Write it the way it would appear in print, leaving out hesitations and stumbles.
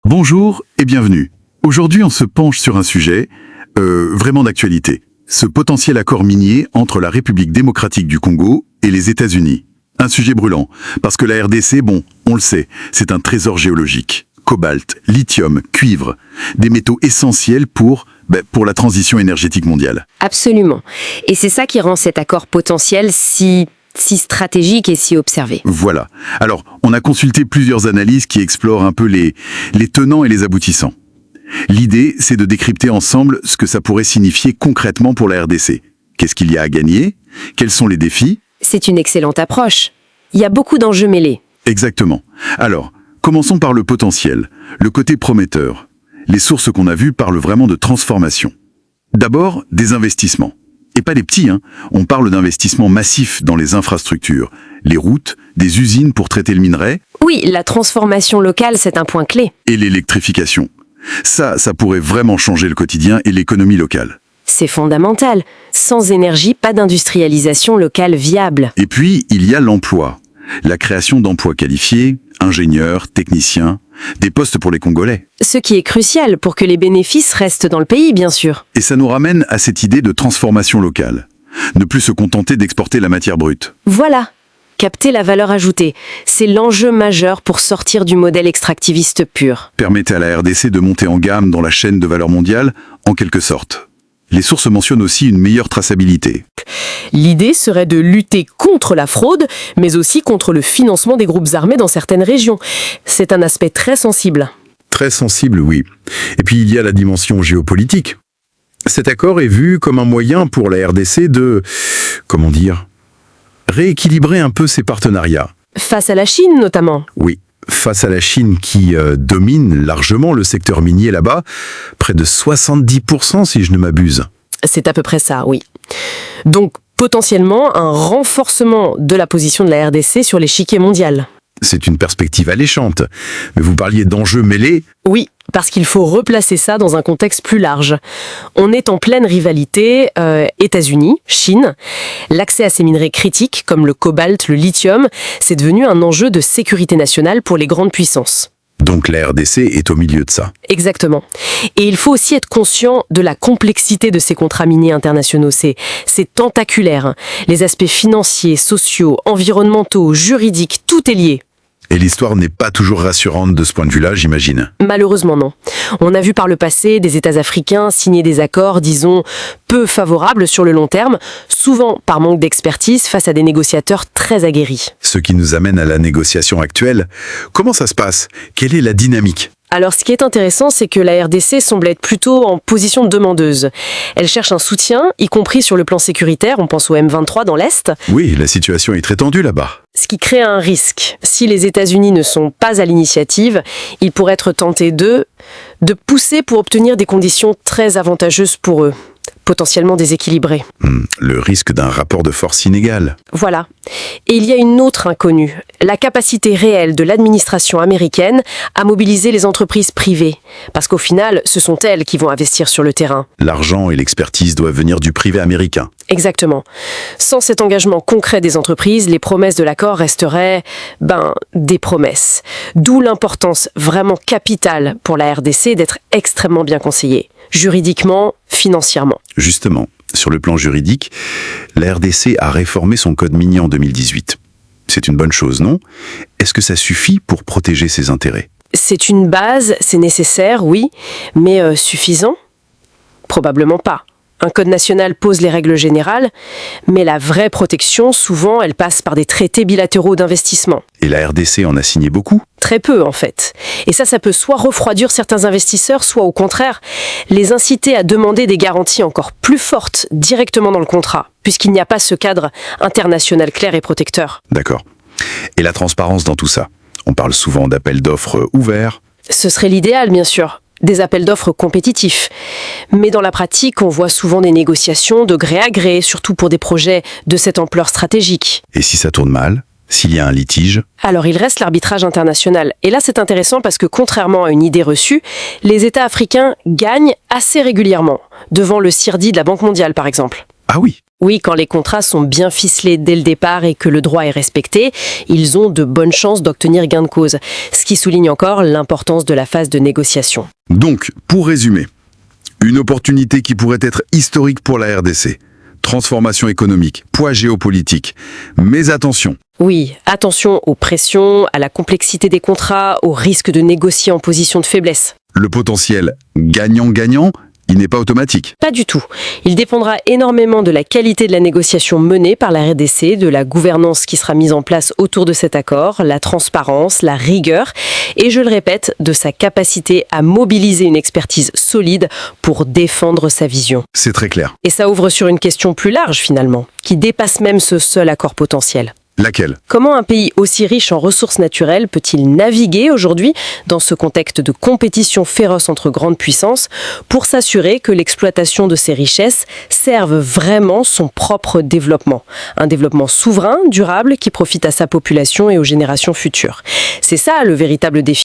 Bonjour et bienvenue. Aujourd'hui, on se penche sur un sujet vraiment d'actualité. Ce potentiel accord minier entre la République démocratique du Congo et les États-Unis. Un sujet brûlant, parce que la RDC, bon, on le sait, c'est un trésor géologique. Cobalt, lithium, cuivre, des métaux essentiels pour la transition énergétique mondiale. Absolument. Et c'est ça qui rend cet accord potentiel si stratégique et si observé. Voilà. Alors, on a consulté plusieurs analyses qui explorent un peu les tenants et les aboutissants. L'idée, c'est de décrypter ensemble ce que ça pourrait signifier concrètement pour la RDC. Qu'est-ce qu'il y a à gagner? Quels sont les défis? C'est une excellente approche. Il y a beaucoup d'enjeux mêlés. Exactement. Alors, commençons par le potentiel, le côté prometteur. Les sources qu'on a vues parlent vraiment de transformation. D'abord, des investissements. Et pas des petits, hein. On parle d'investissements massifs dans les infrastructures, les routes, des usines pour traiter le minerai. Oui, la transformation locale, c'est un point clé. Et l'électrification. Ça pourrait vraiment changer le quotidien et l'économie locale. C'est fondamental. Sans énergie, pas d'industrialisation locale viable. Et puis, il y a l'emploi. La création d'emplois qualifiés, ingénieurs, techniciens, des postes pour les Congolais. Ce qui est crucial pour que les bénéfices restent dans le pays, bien sûr. Et ça nous ramène à cette idée de transformation locale. Ne plus se contenter d'exporter la matière brute. Voilà. Capter la valeur ajoutée. C'est l'enjeu majeur pour sortir du modèle extractiviste pur. Permettre à la RDC de monter en gamme dans la chaîne de valeur mondiale, en quelque sorte. Les sources mentionnent aussi une meilleure traçabilité. L'idée serait de lutter contre la fraude, mais aussi contre le financement des groupes armés dans certaines régions. C'est un aspect très sensible. Très sensible, oui. Et puis il y a la dimension géopolitique. Cet accord est vu comme un moyen pour la RDC de, rééquilibrer un peu ses partenariats. Face à la Chine, notamment. Oui, face à la Chine qui domine largement le secteur minier là-bas, près de 70% si je ne m'abuse. C'est à peu près ça, oui. Donc, potentiellement, un renforcement de la position de la RDC sur l'échiquier mondial. C'est une perspective alléchante. Mais vous parliez d'enjeux mêlés. Oui, parce qu'il faut replacer ça dans un contexte plus large. On est en pleine rivalité États-Unis, Chine. L'accès à ces minerais critiques, comme le cobalt, le lithium, c'est devenu un enjeu de sécurité nationale pour les grandes puissances. Donc la RDC est au milieu de ça. Exactement. Et il faut aussi être conscient de la complexité de ces contrats miniers internationaux. C'est tentaculaire. Les aspects financiers, sociaux, environnementaux, juridiques, tout est lié. Et l'histoire n'est pas toujours rassurante de ce point de vue-là, j'imagine. Malheureusement, non. On a vu par le passé des États africains signer des accords, disons, peu favorables sur le long terme, souvent par manque d'expertise face à des négociateurs très aguerris. Ce qui nous amène à la négociation actuelle. Comment ça se passe? Quelle est la dynamique? Alors, ce qui est intéressant, c'est que la RDC semble être plutôt en position demandeuse. Elle cherche un soutien, y compris sur le plan sécuritaire, on pense au M23 dans l'Est. Oui, la situation est très tendue là-bas. Ce qui crée un risque. Si les États-Unis ne sont pas à l'initiative, ils pourraient être tentés de pousser pour obtenir des conditions très avantageuses pour eux, potentiellement déséquilibrées. Le risque d'un rapport de force inégal. Voilà. Et il y a une autre inconnue, la capacité réelle de l'administration américaine à mobiliser les entreprises privées. Parce qu'au final, ce sont elles qui vont investir sur le terrain. L'argent et l'expertise doivent venir du privé américain. Exactement. Sans cet engagement concret des entreprises, les promesses de l'accord resteraient, des promesses. D'où l'importance vraiment capitale pour la RDC d'être extrêmement bien conseillée. Juridiquement, financièrement. Justement, sur le plan juridique, la RDC a réformé son code minier en 2018. C'est une bonne chose, non? Est-ce que ça suffit pour protéger ses intérêts? C'est une base, c'est nécessaire, oui, mais suffisant? Probablement pas. Un code national pose les règles générales, mais la vraie protection, souvent, elle passe par des traités bilatéraux d'investissement. Et la RDC en a signé beaucoup? Très peu, en fait. Et ça peut soit refroidir certains investisseurs, soit au contraire, les inciter à demander des garanties encore plus fortes directement dans le contrat, puisqu'il n'y a pas ce cadre international clair et protecteur. D'accord. Et la transparence dans tout ça? On parle souvent d'appels d'offres ouverts. Ce serait l'idéal, bien sûr. Des appels d'offres compétitifs. Mais dans la pratique, on voit souvent des négociations de gré à gré, surtout pour des projets de cette ampleur stratégique. Et si ça tourne mal? S'il y a un litige? Alors il reste l'arbitrage international. Et là c'est intéressant parce que contrairement à une idée reçue, les États africains gagnent assez régulièrement, devant le CIRDI de la Banque mondiale par exemple. Ah oui, Oui, quand les contrats sont bien ficelés dès le départ et que le droit est respecté, ils ont de bonnes chances d'obtenir gain de cause, ce qui souligne encore l'importance de la phase de négociation. Donc, pour résumer, une opportunité qui pourrait être historique pour la RDC. Transformation économique, poids géopolitique. Mais attention, Oui, attention aux pressions, à la complexité des contrats, au risque de négocier en position de faiblesse. le potentiel gagnant-gagnant, il n'est pas automatique. Pas du tout. Il dépendra énormément de la qualité de la négociation menée par la RDC, de la gouvernance qui sera mise en place autour de cet accord, la transparence, la rigueur et, je le répète, de sa capacité à mobiliser une expertise solide pour défendre sa vision. C'est très clair. Et ça ouvre sur une question plus large finalement, qui dépasse même ce seul accord potentiel. Laquelle? Comment un pays aussi riche en ressources naturelles peut-il naviguer aujourd'hui dans ce contexte de compétition féroce entre grandes puissances pour s'assurer que l'exploitation de ces richesses serve vraiment son propre développement? Un développement souverain, durable, qui profite à sa population et aux générations futures. C'est ça le véritable défi